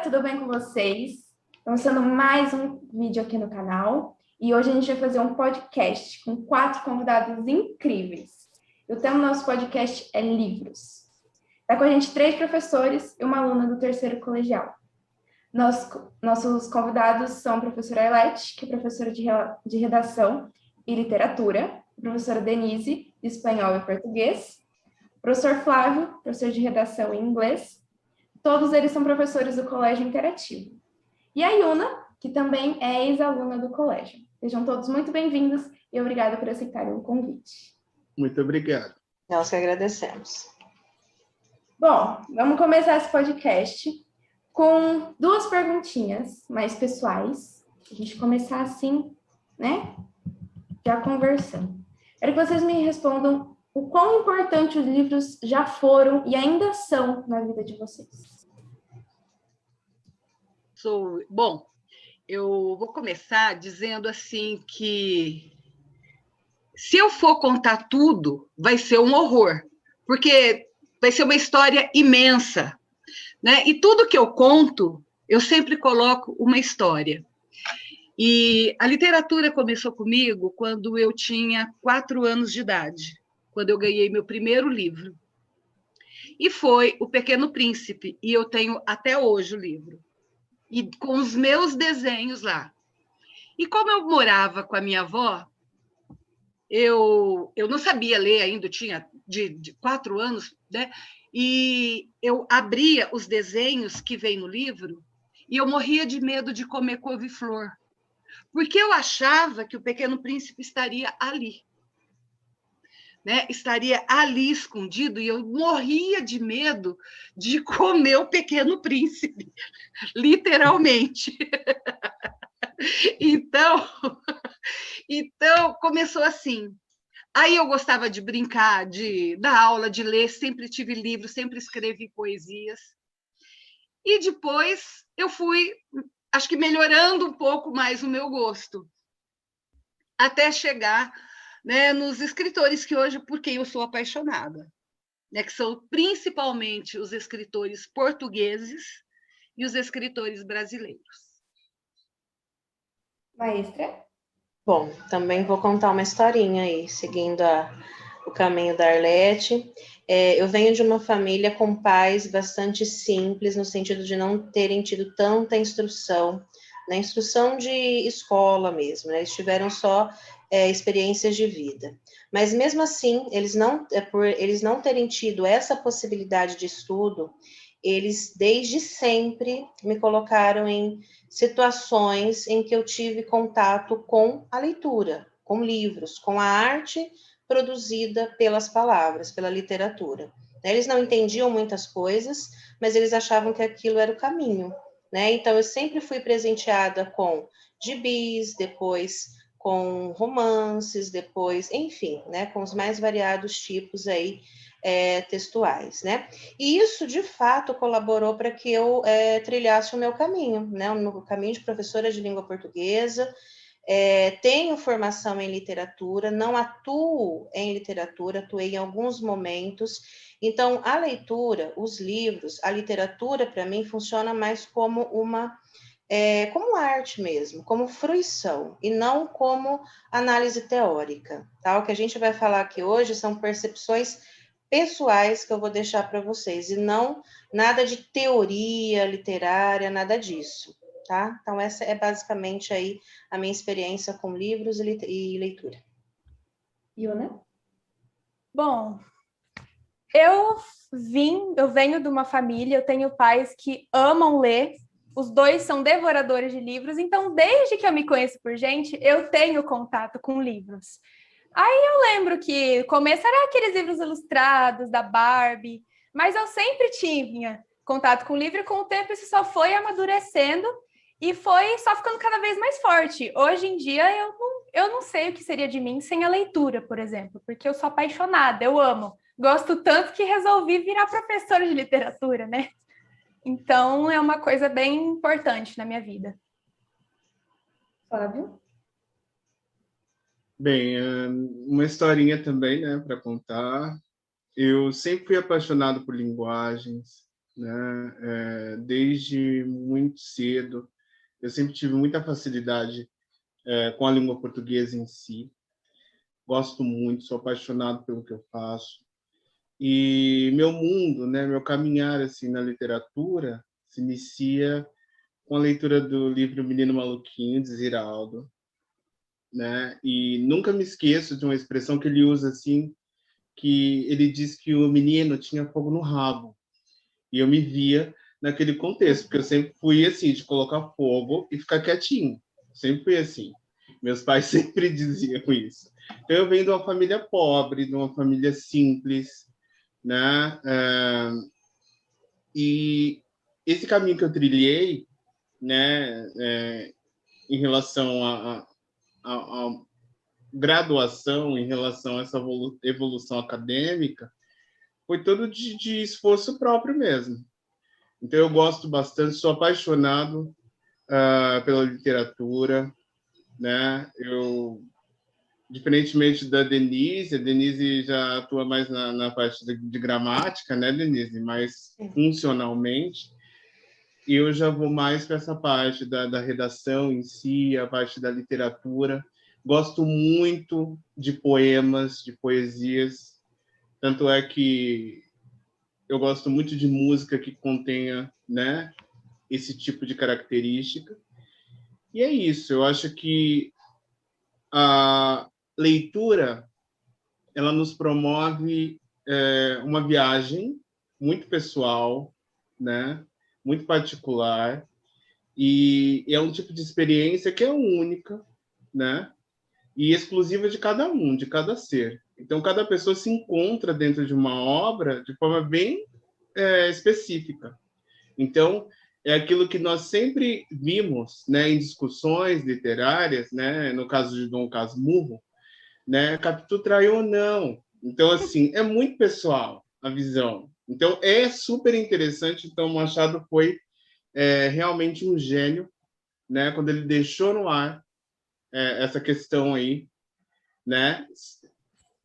tudo bem com vocês? Começando mais um vídeo aqui no canal e hoje a gente vai fazer um podcast com 4 convidados incríveis. O tema do nosso podcast é livros. Está com a gente 3 professores e uma aluna do terceiro colegial. Nossos convidados são a professora Ailete, que é professora de redação e literatura, a professora Denise, de espanhol e português, o professor Flávio, professor de redação em inglês. Todos eles são professores do Colégio Interativo. E a Yuna, que também é ex-aluna do colégio. Sejam todos muito bem-vindos e obrigada por aceitarem o convite. Muito obrigado. Nós que agradecemos. Bom, vamos começar esse podcast com 2 perguntinhas mais pessoais. A gente começar assim, né? Já conversando. Quero que vocês me respondam o quão importante os livros já foram e ainda são na vida de vocês. Bom, eu vou começar dizendo assim que se eu for contar tudo, vai ser um horror, porque vai ser uma história imensa, né? E tudo que eu conto, eu sempre coloco uma história. E a literatura começou comigo quando eu tinha 4 anos de idade, quando eu ganhei meu primeiro livro. E foi O Pequeno Príncipe, e eu tenho até hoje o livro. E com os meus desenhos lá. E como eu morava com a minha avó, eu não sabia ler ainda, eu tinha de 4 anos, né? E eu abria os desenhos que vem no livro e eu morria de medo de comer couve-flor, porque eu achava que o Pequeno Príncipe estaria ali. Né? Estaria ali escondido e eu morria de medo de comer o Pequeno Príncipe, literalmente. Então começou assim. Aí eu gostava de brincar, de dar aula, de ler, sempre tive livros, sempre escrevi poesias. E depois eu fui, acho que melhorando um pouco mais o meu gosto, até chegar, né, nos escritores que hoje, por quem eu sou apaixonada, né, que são principalmente os escritores portugueses e os escritores brasileiros. Maestra? Bom, também vou contar uma historinha aí, seguindo o caminho da Arlete. Eu venho de uma família com pais bastante simples, no sentido de não terem tido tanta instrução, na instrução de escola mesmo, né? Eles tiveram só experiências de vida. Mas mesmo assim, por eles não terem tido essa possibilidade de estudo, eles desde sempre me colocaram em situações em que eu tive contato com a leitura, com livros, com a arte produzida pelas palavras, pela literatura. Eles não entendiam muitas coisas, mas eles achavam que aquilo era o caminho, né? Então, eu sempre fui presenteada com gibis, depois com romances, depois, enfim, né? Com os mais variados tipos aí textuais, né? E isso, de fato, colaborou para que eu trilhasse o meu caminho, né? O meu caminho de professora de língua portuguesa. Tenho formação em literatura, não atuo em literatura, atuei em alguns momentos. Então, a leitura, os livros, a literatura, para mim, funciona mais como como arte mesmo, como fruição, e não como análise teórica. Tá? O que a gente vai falar aqui hoje são percepções pessoais que eu vou deixar para vocês, e não nada de teoria literária, nada disso, tá? Então, essa é basicamente aí a minha experiência com livros e leitura. Yuna? Bom, eu venho de uma família, eu tenho pais que amam ler, os 2 são devoradores de livros, então, desde que eu me conheço por gente, eu tenho contato com livros. Aí eu lembro que o começo era aqueles livros ilustrados da Barbie, mas eu sempre tinha contato com o livro e com o tempo isso só foi amadurecendo e foi só ficando cada vez mais forte. Hoje em dia eu não sei o que seria de mim sem a leitura, por exemplo, porque eu sou apaixonada, eu amo. Gosto tanto que resolvi virar professora de literatura, né? Então é uma coisa bem importante na minha vida. Flávio? Bem, uma historinha também, né, para contar. Eu sempre fui apaixonado por linguagens, né? Desde muito cedo, eu sempre tive muita facilidade com a língua portuguesa em si. Gosto muito, sou apaixonado pelo que eu faço. E meu mundo, né, meu caminhar assim na literatura se inicia com a leitura do livro Menino Maluquinho, de Ziraldo, né? E nunca me esqueço de uma expressão que ele usa assim, que ele diz que o menino tinha fogo no rabo. E eu me via naquele contexto, porque eu sempre fui assim, de colocar fogo e ficar quietinho. Sempre fui assim. Meus pais sempre diziam isso. Então, eu venho de uma família pobre, de uma família simples, né? E esse caminho que eu trilhei, né, em relação à graduação, em relação a essa evolução acadêmica, foi todo de esforço próprio mesmo. Então, eu gosto bastante, sou apaixonado pela literatura, né? Eu, diferentemente da Denise, a Denise já atua mais na parte de gramática, né, Denise? Mais funcionalmente. E eu já vou mais para essa parte da redação em si, a parte da literatura. Gosto muito de poemas, de poesias. Tanto é que eu gosto muito de música que contenha, né, esse tipo de característica. E é isso. Eu acho que a leitura ela nos promove uma viagem muito pessoal, né, muito particular, e é um tipo de experiência que é única, né, e exclusiva de cada um, de cada ser. Então, cada pessoa se encontra dentro de uma obra de forma bem específica. Então, é aquilo que nós sempre vimos, né, em discussões literárias, né, no caso de Dom Casmurro, né, Capitu traiu ou não. Então, assim, é muito pessoal a visão. Então, é super interessante. Então, Machado foi realmente um gênio, né, quando ele deixou no ar essa questão aí, né?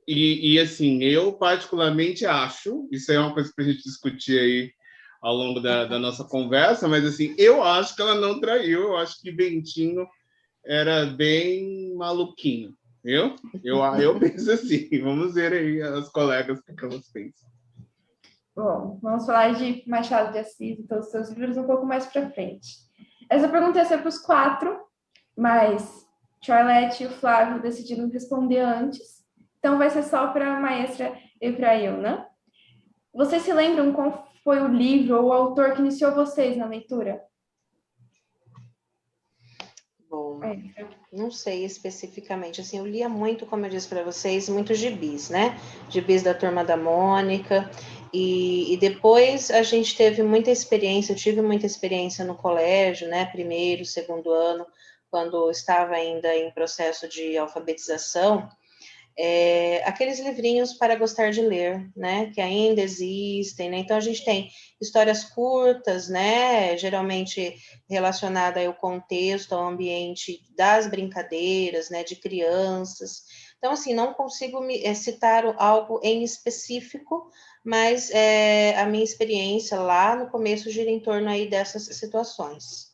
E assim, eu particularmente acho, isso é uma coisa para a gente discutir aí ao longo da nossa conversa, mas assim, eu acho que ela não traiu, eu acho que Bentinho era bem maluquinho, viu? Eu penso assim, vamos ver aí as colegas o que elas pensam. Bom, vamos falar de Machado de Assis e todos os seus livros um pouco mais para frente. Essa pergunta ia ser para os 4, mas Charlotte e o Flávio decidiram responder antes, então vai ser só para a maestra e para eu, né? Vocês se lembram qual foi o livro ou o autor que iniciou vocês na leitura? Bom, não sei especificamente, assim, eu lia muito, como eu disse para vocês, muitos gibis, né? Gibis da Turma da Mônica, e depois a gente teve muita experiência, eu tive muita experiência no colégio, né? Primeiro, segundo ano, quando estava ainda em processo de alfabetização, aqueles livrinhos para gostar de ler, né, que ainda existem, né, então a gente tem histórias curtas, né, geralmente relacionada ao contexto, ao ambiente das brincadeiras, né, de crianças, então assim, não consigo citar algo em específico, mas a minha experiência lá no começo gira em torno aí dessas situações.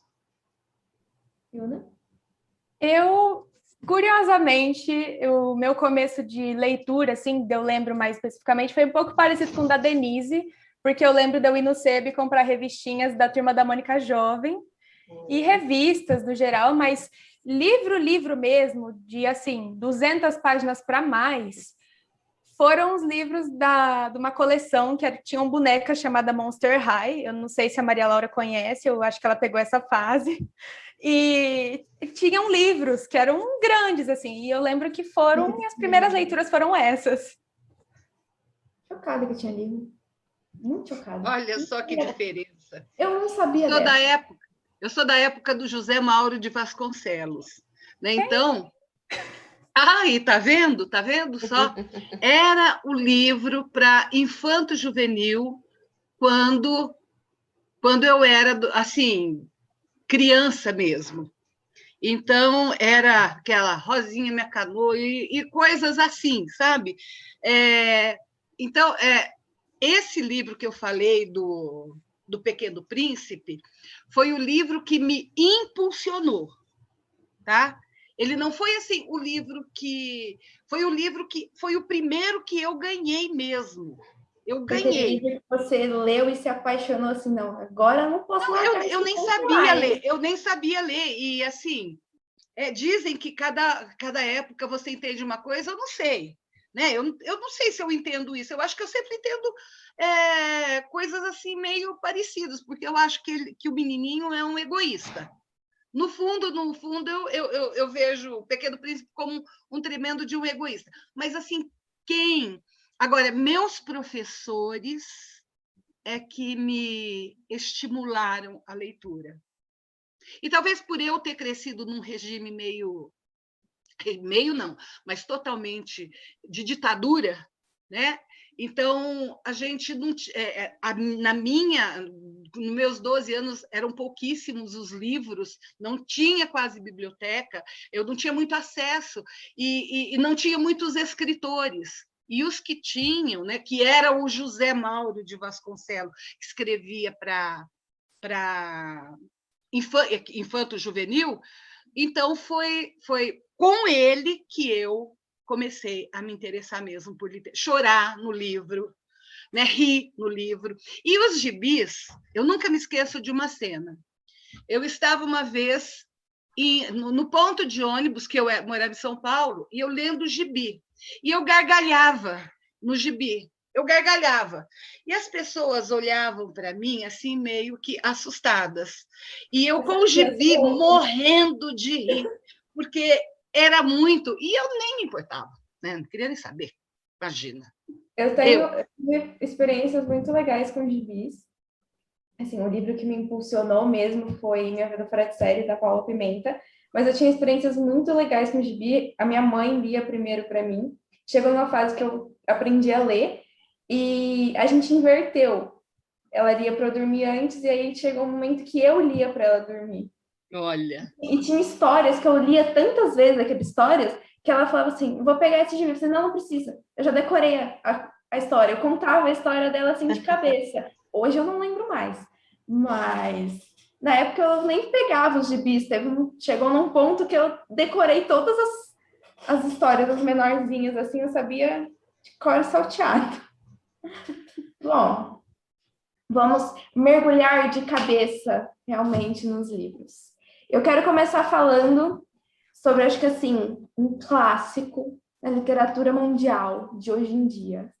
Eu, curiosamente, o meu começo de leitura, assim, eu lembro mais especificamente, foi um pouco parecido com o da Denise, porque eu lembro de eu ir no SEB comprar revistinhas da Turma da Mônica Jovem, e revistas no geral, mas livro mesmo, de, assim, 200 páginas para mais, foram os livros de uma coleção que tinha uma boneca chamada Monster High, eu não sei se a Maria Laura conhece, eu acho que ela pegou essa fase, e tinham livros que eram grandes, assim, e eu lembro que minhas primeiras leituras foram essas. Chocada que tinha livro. Muito chocada. Olha só que diferença. Eu não sabia Eu sou da época do José Mauro de Vasconcelos, né? Então, aí, tá vendo? Tá vendo só? Era o livro para infanto-juvenil quando eu era, assim, criança mesmo. Então, era aquela Rosinha Minha Canoa e coisas assim, sabe? Então, esse livro que eu falei do do Pequeno Príncipe foi o livro que me impulsionou, tá? Ele não foi assim o livro que foi o primeiro que eu ganhei mesmo. Eu ganhei. Aquele livro que você leu e se apaixonou assim, não, agora eu não posso largar Eu esse nem conto sabia mais. ler, eu nem sabia ler. E assim, dizem que cada época você entende uma coisa, eu não sei. Né? Eu não sei se eu entendo isso. Eu acho que eu sempre entendo coisas assim meio parecidas, porque eu acho que o menininho é um egoísta. No fundo, eu vejo o Pequeno Príncipe como um tremendo de um egoísta. Mas, assim, quem... Agora, meus professores é que me estimularam a leitura. E talvez por eu ter crescido num regime meio não, mas totalmente de ditadura, né? Então, a gente não... nos meus 12 anos, eram pouquíssimos os livros, não tinha quase biblioteca, eu não tinha muito acesso, e não tinha muitos escritores. E os que tinham, né, que era o José Mauro de Vasconcelos, que escrevia para infanto-juvenil, então foi com ele que eu comecei a me interessar mesmo por chorar no livro, né, rir no livro. E os gibis, eu nunca me esqueço de uma cena. Eu estava uma vez no ponto de ônibus, que eu morava em São Paulo, e eu lendo gibi. E eu gargalhava no gibi. Eu gargalhava. E as pessoas olhavam para mim assim, meio que assustadas. E eu com o gibi morrendo de rir, porque era muito... E eu nem me importava, né? Não queria nem saber. Imagina. Eu tenho experiências muito legais com gibis. Assim, o livro que me impulsionou mesmo foi Minha Vida Fora de Série, da Paula Pimenta. Mas eu tinha experiências muito legais com gibi. A minha mãe lia primeiro para mim. Chegou numa fase que eu aprendi a ler e a gente inverteu. Ela lia para eu dormir antes e aí chegou um momento que eu lia para ela dormir. Olha. E tinha histórias que eu lia tantas vezes, aquelas histórias, que ela falava assim, vou pegar esse gibi. Eu falei, não precisa. Eu já decorei a história. Eu contava a história dela assim de cabeça. Hoje eu não lembro mais. Mas na época eu nem pegava os gibis. Chegou num ponto que eu decorei todas as histórias, as menorzinhas, assim, eu sabia de cor salteado. Bom, vamos mergulhar de cabeça realmente nos livros. Eu quero começar falando sobre, acho que assim, um clássico da literatura mundial de hoje em dia.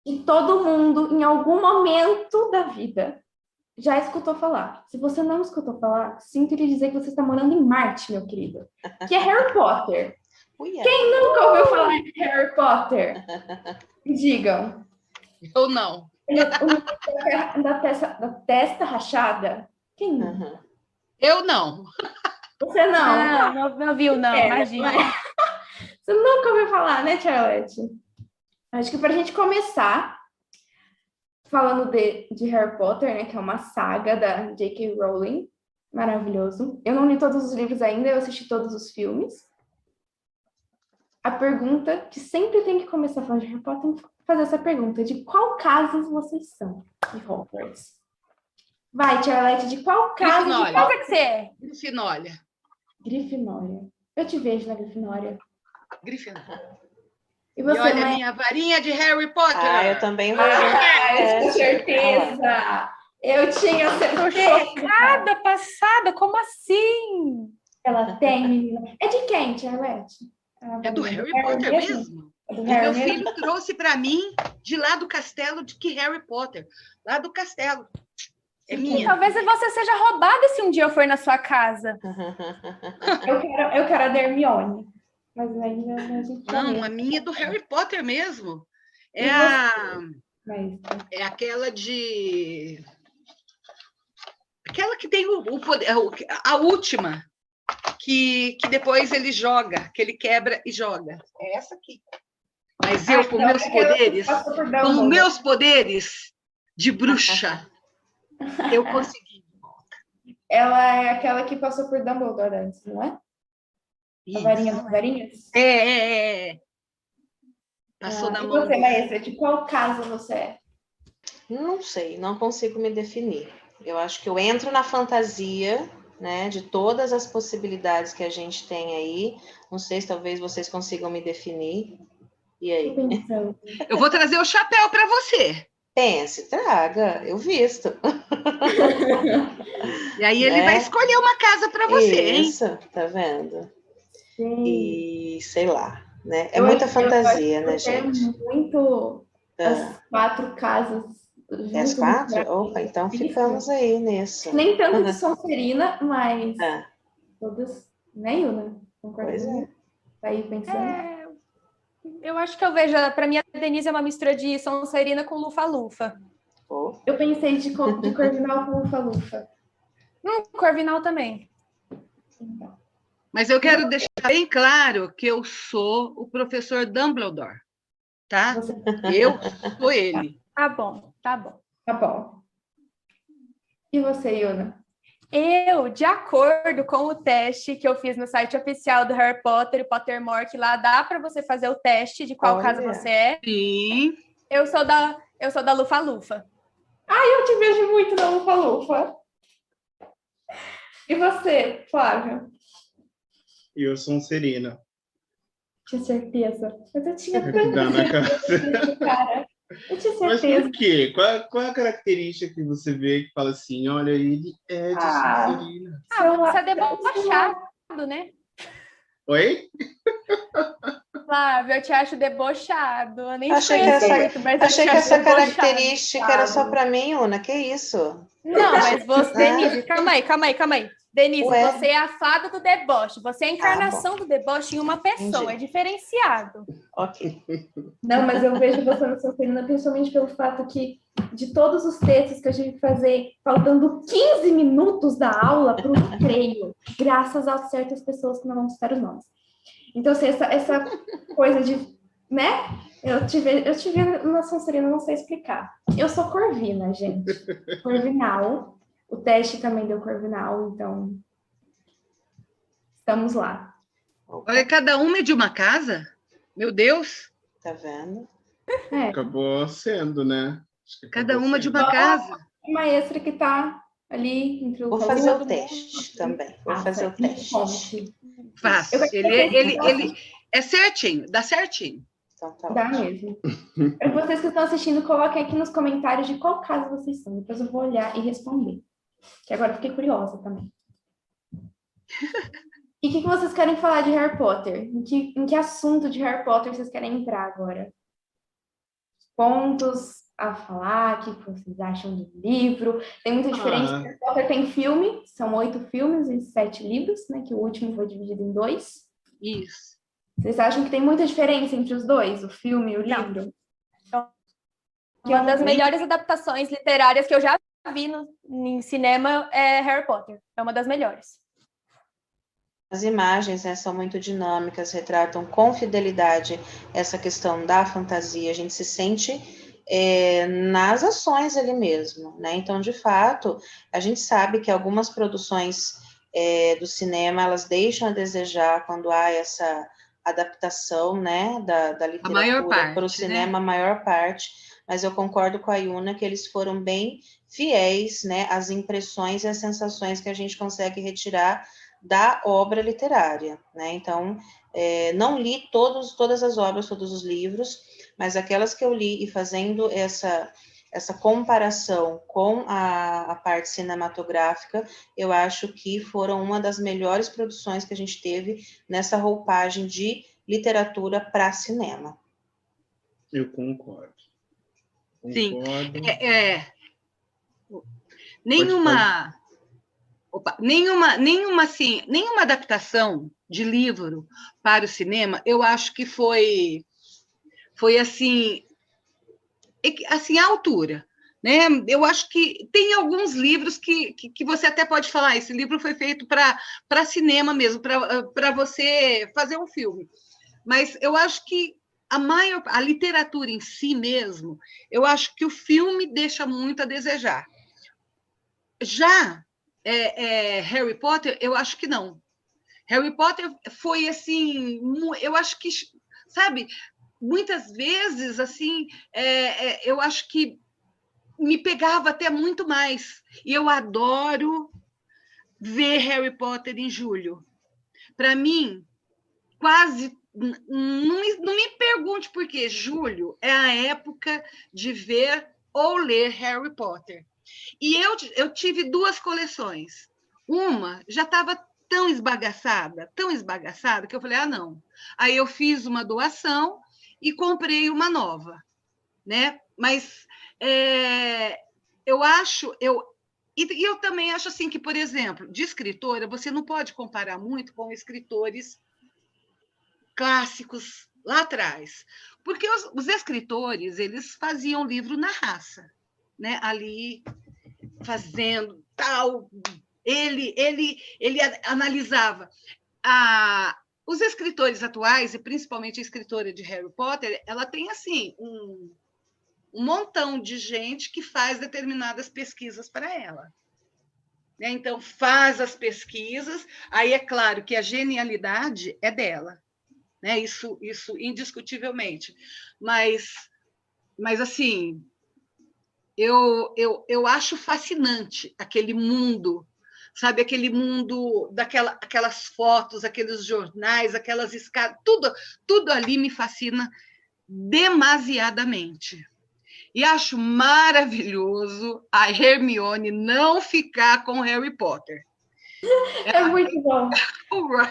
E todo mundo, em algum momento da vida, já escutou falar. Se você não escutou falar, sinto lhe dizer que você está morando em Marte, meu querido. Que é Harry Potter. Quem nunca ouviu falar de Harry Potter? Digam. Eu não. Da testa rachada? Quem? Eu não. Você não? Não viu, não, imagina. Você nunca ouviu falar, né, Charlotte? Acho que para a gente começar, falando de Harry Potter, né, que é uma saga da J.K. Rowling, maravilhoso. Eu não li todos os livros ainda, eu assisti todos os filmes. A pergunta que sempre tem que começar falando de Harry Potter, tem que fazer essa pergunta, de qual casas vocês são de Hogwarts? Vai, Charlotte, de qual casa? Grifinória. Qual que você é? Grifinória. Grifinória. Eu te vejo na Grifinória. Grifinória. E você, olha a minha varinha de Harry Potter. Eu também vejo. Eu tinha certeza. Eu tinha certeza. Chocada, passada, como assim? Ela tem, menina. É de quem, Charlotte? É do Harry Potter mesmo? É do Meu filho trouxe para mim de lá do castelo de que Harry Potter. Lá do castelo. É minha. Talvez você seja roubada se um dia eu for na sua casa. Eu quero a da Hermione. Mas ainda a gente não, a minha é do Harry Potter mesmo. É aquela de... Aquela que tem o poder... A última, que depois ele joga, que ele quebra e joga. É essa aqui. Mas eu, com meus poderes de bruxa, eu consegui. Ela é aquela que passou por Dumbledore antes, não é? A varinha das varinhas? É. Passou na mão. E você, Maestra, de qual casa você é? Não sei, não consigo me definir. Eu acho que eu entro na fantasia, né, de todas as possibilidades que a gente tem aí. Não sei se talvez vocês consigam me definir. E Tô aí? pensando. Eu vou trazer o chapéu para você. Pense, traga, eu visto. E aí ele vai Né? escolher uma casa para você, hein? Isso, tá vendo? Sim. E sei lá, né? É Eu muita acho que fantasia, né, vou ter gente? muito Ah, as 4 casas é as junto no 4? lugar. Opa, então Isso. ficamos aí nisso. Nem tanto de Sonserina, mas Ah, todas, né, Yuna? Concorda pois é. comigo? Tá aí pensando? É, eu acho que eu vejo, para mim, a Denise é uma mistura de Sonserina com Lufa-Lufa. Pô, Eu pensei de Corvinal com Lufa-Lufa. Corvinal também. Então, Mas eu quero deixar bem claro que eu sou o professor Dumbledore, tá? você Eu sou ele. Tá bom, tá bom. tá bom. E você, Yuna? Eu, de acordo com o teste que eu fiz no site oficial do Harry Potter, o Pottermore, que lá dá para você fazer o teste de qual casa olha. você é, Sim. eu sou da Lufa-Lufa. Eu te vejo muito na Lufa-Lufa. E você, Flávio? Eu sou um Serena. Tinha certeza. Mas eu tinha Que dá na cara. certeza, cara. Eu tinha Mas certeza. por quê? Qual é a característica que você vê que fala assim, olha, ele é de Sonserina? Você é debochado, né? Oi? Flávio, eu te acho debochado. Eu nem Achei te que conheço essa, muito, mas achei eu que te acho essa debochado. característica era só para mim, Una. Que isso? Não, mas você, Denise, calma aí. Denise, Ué? você é a fada do deboche. Você é a encarnação do deboche em uma pessoa. Entendi. É diferenciado. Ok. Não, mas eu vejo você na Sonserina principalmente pelo fato que de todos os textos que eu tive que fazer, faltando 15 minutos da aula para o recreio, graças a certas pessoas que não vamos citar os nomes. Então, assim, essa coisa de, né? Eu tive na Sonserina, não sei explicar. Eu sou corvina, gente. Corvinal. O teste também deu corvinal, então estamos lá. Opa, Olha, cada uma é de uma casa? Meu Deus! tá vendo? É, Acabou sendo, né? Acho que Cada acabou uma de sendo. uma casa. uma extra que tá ali entre o Vou Paulo fazer e o teste também. Vou fazer o me teste. conte. Faz. Eu Ele é certinho, dá certinho. Então tá Dá ótimo. mesmo. Para vocês que estão assistindo, coloquem aqui nos comentários de qual casa vocês são. Depois eu vou olhar e responder. Que agora eu fiquei curiosa também. E o que vocês querem falar de Harry Potter? Em que assunto de Harry Potter vocês querem entrar agora? Pontos a falar, o que vocês acham do livro? Tem muita diferença. Harry Potter tem filme, são 8 filmes e 7 livros, né? Que o último foi dividido em 2. Isso. Vocês acham que tem muita diferença entre os dois, o filme e o Não. livro? Uma das melhores adaptações literárias que eu já vi em cinema é Harry Potter. É uma das melhores. As imagens, né, são muito dinâmicas, retratam com fidelidade essa questão da fantasia. A gente se sente nas ações ali mesmo, né? Então, de fato, a gente sabe que algumas produções do cinema, elas deixam a desejar quando há essa adaptação, né, da literatura para o cinema, a maior parte, mas eu concordo com a Yuna que eles foram bem fiéis, né, às impressões e às sensações que a gente consegue retirar da obra literária, né? Então, não li todas as obras, todos os livros, mas aquelas que eu li e fazendo essa comparação com a parte cinematográfica, eu acho que foram uma das melhores produções que a gente teve nessa roupagem de literatura para cinema. Eu concordo. Sim. Concordo. Nenhuma adaptação de livro para o cinema, eu acho que foi assim à altura, né? Eu acho que tem alguns livros que você até pode falar, esse livro foi feito para cinema mesmo, para você fazer um filme. Mas eu acho que a literatura em si mesmo, eu acho que o filme deixa muito a desejar. Já Harry Potter, eu acho que não. Harry Potter foi assim, eu acho que, sabe, muitas vezes assim, eu acho que me pegava até muito mais. E eu adoro ver Harry Potter em julho. Para mim, quase... Não me pergunte por quê. Julho é a época de ver ou ler Harry Potter. E eu tive 2 coleções. Uma já estava tão esbagaçada, que eu falei, não. Aí eu fiz uma doação e comprei uma nova, né? Mas eu também acho assim que, por exemplo, de escritora, você não pode comparar muito com escritores clássicos lá atrás, porque os escritores, eles faziam livro na raça, né? Ali fazendo tal, ele analisava. Os escritores atuais, e principalmente a escritora de Harry Potter, ela tem assim um montão de gente que faz determinadas pesquisas para ela. Né? Então, faz as pesquisas, aí é claro que a genialidade é dela. Né? Isso indiscutivelmente. Mas assim, eu acho fascinante aquele mundo, sabe? Aquele mundo aquelas fotos, aqueles jornais, aquelas escadas, tudo ali me fascina demasiadamente. E acho maravilhoso a Hermione não ficar com Harry Potter. É muito bom.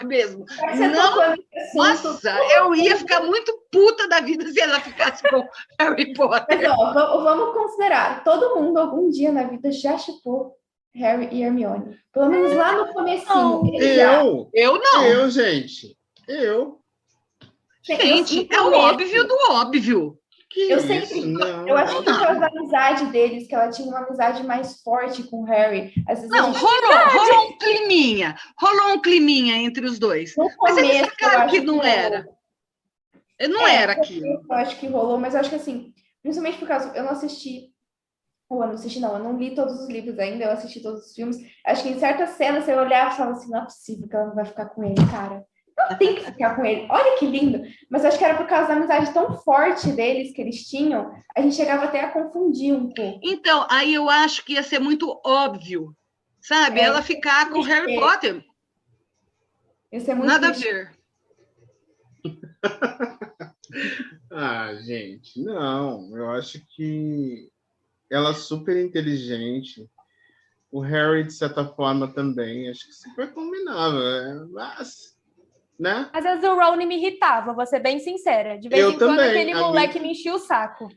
Mesmo. Não, nossa, eu ia ficar muito puta da vida se ela ficasse com Harry Potter. Mas, ó, vamos considerar, todo mundo algum dia na vida já chipou Harry e Hermione. Pelo menos lá no comecinho. Eu não. Eu, gente. Eu. Gente, é o óbvio do óbvio. Eu acho que por causa da amizade deles, que ela tinha uma amizade mais forte com o Harry. Às vezes não, rolou um climinha entre os dois. Mas eles sacaram que não era. Não era aquilo. Eu acho que rolou, mas eu acho que assim, principalmente por causa, eu não li todos os livros ainda, eu assisti todos os filmes. Acho que em certas cenas eu olhava e falava assim, não é possível que ela não vai ficar com ele, cara. Não tem que ficar com ele. Olha que lindo. Mas acho que era por causa da amizade tão forte deles que eles tinham, a gente chegava até a confundir um pouco. Então, aí eu acho que ia ser muito óbvio, sabe? Ela ficar com Harry Potter. Isso é muito nada triste. A ver. Gente, não. Eu acho que ela é super inteligente. O Harry, de certa forma, também. Acho que super combinava. Mas... Né? Às vezes o Rony me irritava, vou ser bem sincera. De vez em quando aquele moleque me enchia o saco.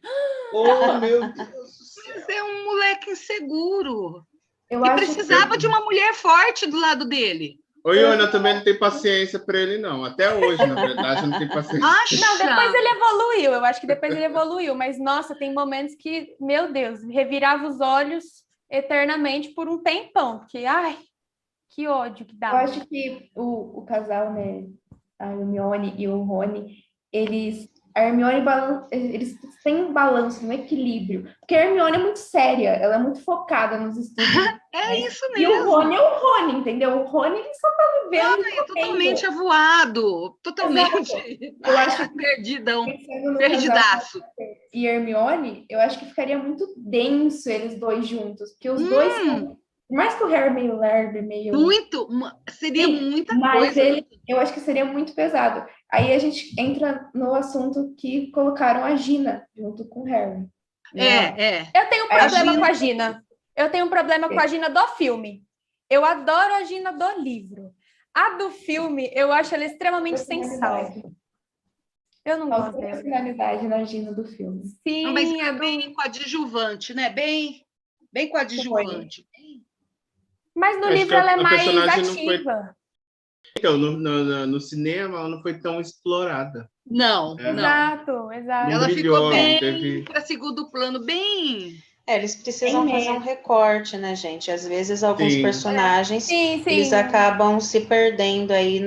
Oh, meu Deus! Você é um moleque inseguro. Eu e precisava de uma mulher forte do lado dele. O Iona também não tem paciência para ele, não. Até hoje, na verdade, não tem paciência. Não, depois ele evoluiu. Eu acho que depois ele evoluiu. Mas, nossa, tem momentos que, meu Deus, revirava os olhos eternamente por um tempão. Porque, que ódio que dá. Eu acho que o casal, né, a Hermione e o Rony, a Hermione eles têm um balanço, um equilíbrio. Porque a Hermione é muito séria, ela é muito focada nos estudos. Isso mesmo. E o Rony é o Rony, entendeu? O Rony ele só tá vivendo. É totalmente avoado, totalmente eu acho perdidaço. E Hermione, eu acho que ficaria muito denso eles dois juntos, porque os dois são... Por mais que o Harry meio lerdo, seria muita mas coisa. Eu acho que seria muito pesado. Aí a gente entra no assunto que colocaram a Gina junto com o Harry. Eu tenho um problema com a Gina. Eu tenho um problema com a Gina do filme. Eu adoro a Gina do livro. A do filme, eu acho ela extremamente sem sal. Eu não gosto dela. Personalidade na Gina do filme. Sim, não, mas é bem coadjuvante, né? Bem coadjuvante. Mas no livro ela é mais ativa. Então, no cinema ela não foi tão explorada. Não. Exato. Ela ficou bem para segundo plano, bem... Eles precisam fazer um recorte, né, gente? Às vezes alguns personagens eles acabam se perdendo aí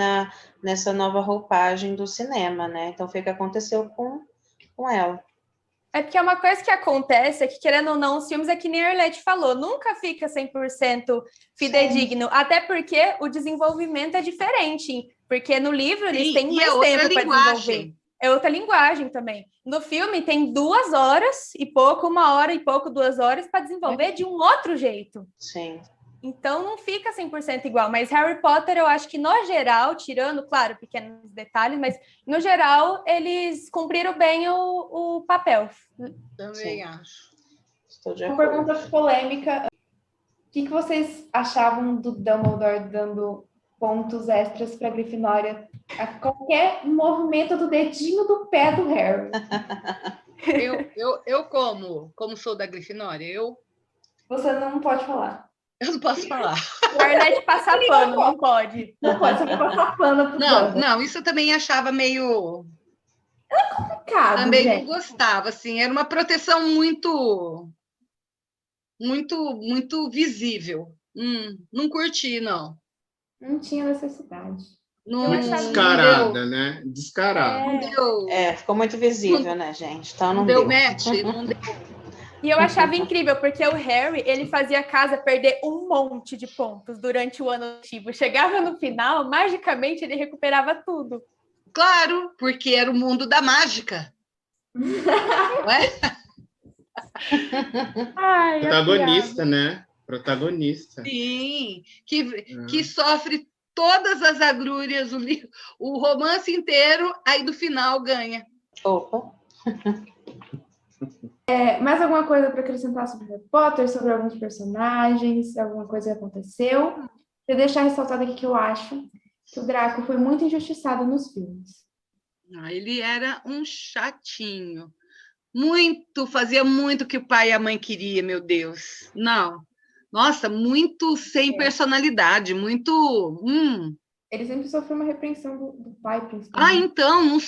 nessa nova roupagem do cinema, né? Então foi o que aconteceu com ela. É porque é uma coisa que acontece, é que, querendo ou não, os filmes, é que nem a Arlete falou, nunca fica 100% fidedigno, até porque o desenvolvimento é diferente, porque no livro eles têm mais tempo para desenvolver. é outra linguagem também. No filme tem 2 horas e pouco, 1 hora e pouco, 2 horas para desenvolver de um outro jeito. Sim. Então não fica 100% igual, mas Harry Potter eu acho que no geral, tirando, claro, pequenos detalhes, mas no geral eles cumpriram bem o papel. Também Sim. acho. Estou de Uma acordo. pergunta polêmica. O que vocês achavam do Dumbledore dando pontos extras para a Grifinória a qualquer movimento do dedinho do pé do Harry? Eu como sou da Grifinória, eu Você não pode falar. não posso falar. O Arlete passa pano, não pode. Não pode, você vai passar pano pro Dumbledore. Não, isso eu também achava meio... Complicado, Também gente. não gostava, assim, era uma proteção muito visível. Não curti, não. Não tinha necessidade. Não, Eu achava- Descarada, né? Descarada. não deu, Ficou muito visível, né, gente? Então não deu deu. match, não deu. E eu achava incrível, porque o Harry, ele fazia a casa perder um monte de pontos durante o ano letivo. Chegava no final, magicamente ele recuperava tudo. Claro, porque era o mundo da mágica. Não é? Ai, Protagonista, né? Protagonista. Sim, que sofre todas as agrúrias, o romance inteiro, aí do final ganha. Opa. Mais alguma coisa para acrescentar sobre Harry Potter, sobre alguns personagens, alguma coisa que aconteceu? Eu deixar ressaltado aqui que eu acho que o Draco foi muito injustiçado nos filmes. Ele era um chatinho. Fazia muito o que o pai e a mãe queriam, meu Deus. Não. Nossa, muito sem personalidade, muito... Ele sempre sofreu uma repreensão do pai, principalmente. então, não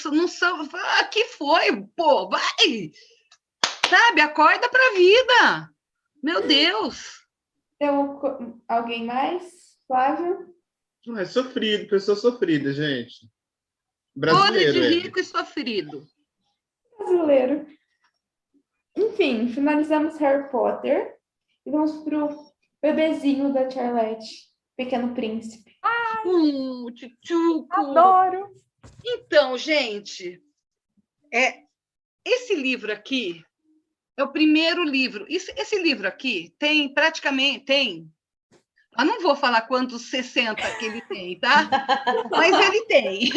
que foi? Pô, vai! Sabe, acorda pra vida. Meu Deus. Alguém mais? Flávio? É sofrido, pessoa sofrida, gente. Podre Brasileiro. de ele. rico e sofrido. Brasileiro. Enfim, finalizamos Harry Potter e vamos pro bebezinho da Charlotte, Pequeno Príncipe. Tchutchuco. Adoro! Então, gente, esse livro aqui é o primeiro livro. Esse livro aqui tem praticamente... Eu não vou falar quantos 60 que ele tem, tá? Mas ele tem.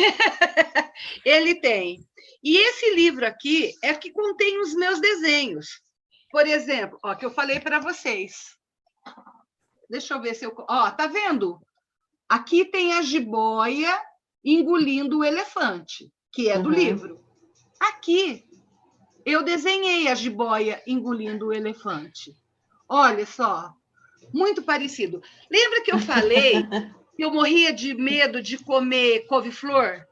Ele tem. E esse livro aqui é que contém os meus desenhos. Por exemplo, que eu falei para vocês. Deixa eu ver se eu... tá vendo? Aqui tem a jiboia engolindo o elefante, que é do livro. Aqui, eu desenhei a jiboia engolindo o elefante. Olha só, muito parecido. Lembra que eu falei que eu morria de medo de comer couve-flor?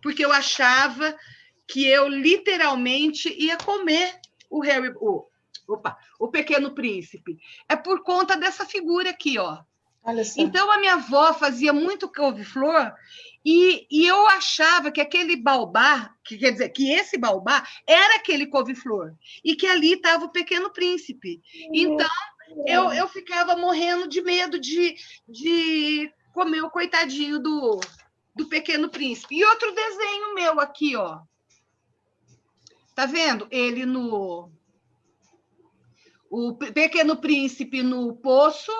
Porque eu achava que eu literalmente ia comer o Pequeno Príncipe. É por conta dessa figura aqui, ó. Olha só. Então, a minha avó fazia muito couve-flor e eu achava que aquele baobá, quer dizer, que esse baobá era aquele couve-flor e que ali estava o Pequeno Príncipe. Então, eu ficava morrendo de medo de comer o coitadinho do Pequeno Príncipe. E outro desenho meu aqui, ó. Tá vendo? Ele o Pequeno Príncipe no poço.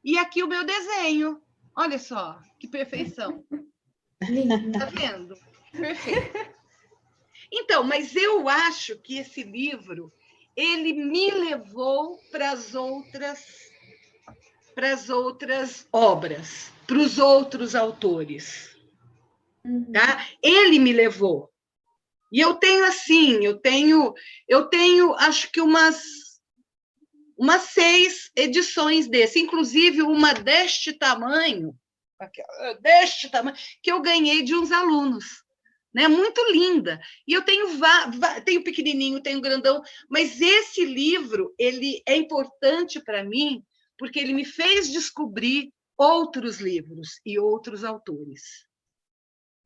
E aqui o meu desenho. Olha só, que perfeição. Tá vendo? Perfeito. Então, mas eu acho que esse livro, ele me levou para as outras obras, para os outros autores. Tá? Ele me levou. E eu tenho assim, eu tenho, acho que umas 6 edições desse, inclusive uma deste tamanho, que eu ganhei de uns alunos, né? Muito linda. E eu tenho pequenininho, tenho grandão, mas esse livro, ele é importante para mim, porque ele me fez descobrir outros livros e outros autores.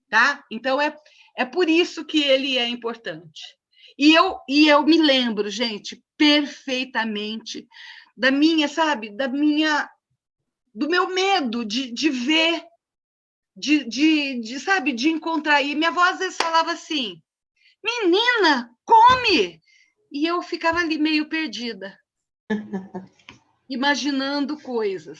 Tá? Então, é por isso que ele é importante. E eu me lembro, gente, perfeitamente da minha, sabe, do meu medo de ver, sabe, de encontrar. E minha avó às vezes falava assim, menina, come! E eu ficava ali meio perdida, imaginando coisas.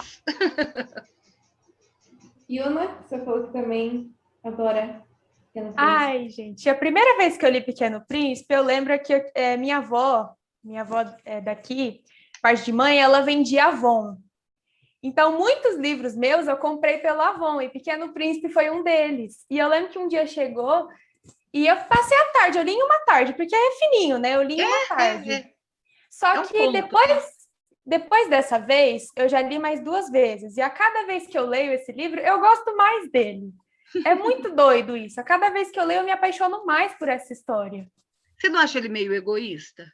Yuna, você falou que também adora Pequeno Príncipe. Ai, gente, a primeira vez que eu li Pequeno Príncipe, eu lembro que minha avó é daqui, parte de mãe, ela vendia Avon. Então, muitos livros meus eu comprei pelo Avon, e Pequeno Príncipe foi um deles. E eu lembro que um dia chegou e eu passei a tarde, eu li em uma tarde, porque é fininho, né? Eu li em uma tarde. Só que depois dessa vez, eu já li mais 2 vezes. E a cada vez que eu leio esse livro, eu gosto mais dele. É muito doido isso. A cada vez que eu leio, eu me apaixono mais por essa história. Você não acha ele meio egoísta?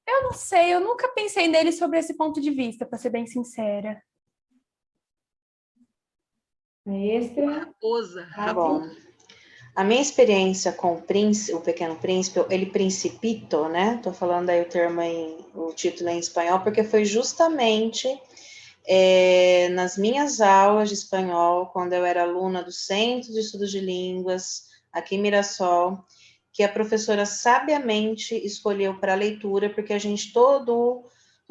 Eu não sei, eu nunca pensei nele sobre esse ponto de vista, para ser bem sincera. Extra. Raposa. Tá bom. A minha experiência com o Pequeno Príncipe, ele Principito, né? Tô falando aí o título em espanhol, porque foi justamente nas minhas aulas de espanhol, quando eu era aluna do Centro de Estudos de Línguas, aqui em Mirassol, que a professora sabiamente escolheu para a leitura, porque a gente todo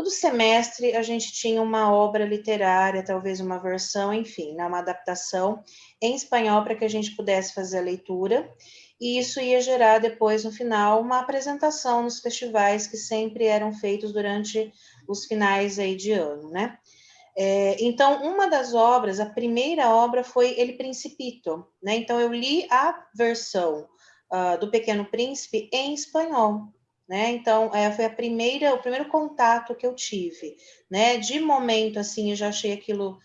semestre a gente tinha uma obra literária, talvez uma versão, enfim, né, uma adaptação em espanhol para que a gente pudesse fazer a leitura, e isso ia gerar depois, no final, uma apresentação nos festivais que sempre eram feitos durante os finais aí de ano, né? Então, uma das obras, a primeira obra foi El Principito, né? Então, eu li a versão do Pequeno Príncipe em espanhol, né? Então, foi o primeiro contato que eu tive, né? De momento, assim, eu já achei aquilo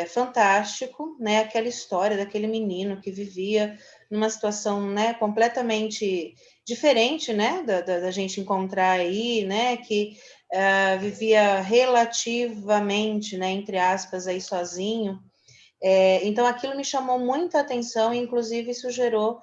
fantástico, né? Aquela história daquele menino que vivia numa situação, né, completamente diferente, né, da gente encontrar aí, né, que vivia relativamente, né, entre aspas, aí sozinho. Então, aquilo me chamou muita atenção, e inclusive isso gerou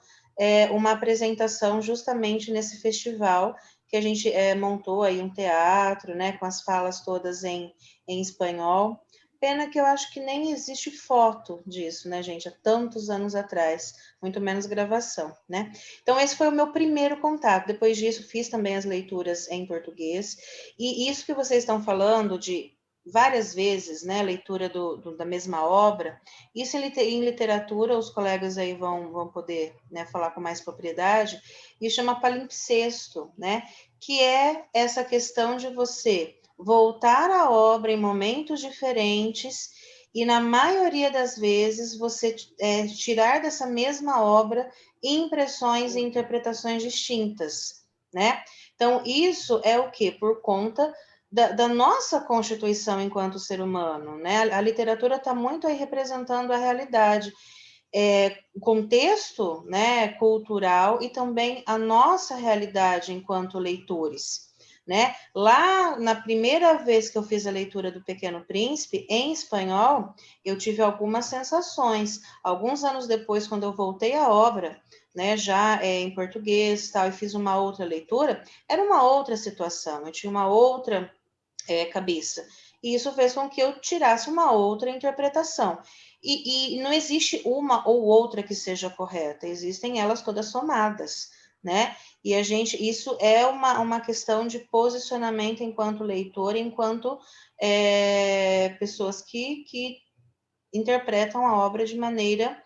uma apresentação justamente nesse festival, que a gente montou aí um teatro, né, com as falas todas em espanhol. Pena que eu acho que nem existe foto disso, né, gente? Há tantos anos atrás, muito menos gravação, né? Então, esse foi o meu primeiro contato. Depois disso, fiz também as leituras em português. E isso que vocês estão falando de várias vezes, né, leitura da mesma obra, isso em literatura, os colegas aí vão poder, né, falar com mais propriedade, e chama palimpsesto, né, que é essa questão de você voltar à obra em momentos diferentes e, na maioria das vezes, você tirar dessa mesma obra impressões e interpretações distintas, né? Então, isso é o quê? Por conta da nossa constituição enquanto ser humano, né? A literatura está muito aí representando a realidade, o contexto, né, cultural, e também a nossa realidade enquanto leitores, né? Lá, na primeira vez que eu fiz a leitura do Pequeno Príncipe, em espanhol, eu tive algumas sensações. Alguns anos depois, quando eu voltei à obra, né, já em português, tal, e fiz uma outra leitura, era uma outra situação, eu tinha uma outra cabeça. E isso fez com que eu tirasse uma outra interpretação. E não existe uma ou outra que seja correta, existem elas todas somadas, né? E isso é uma questão de posicionamento enquanto leitor, enquanto pessoas que interpretam a obra de maneira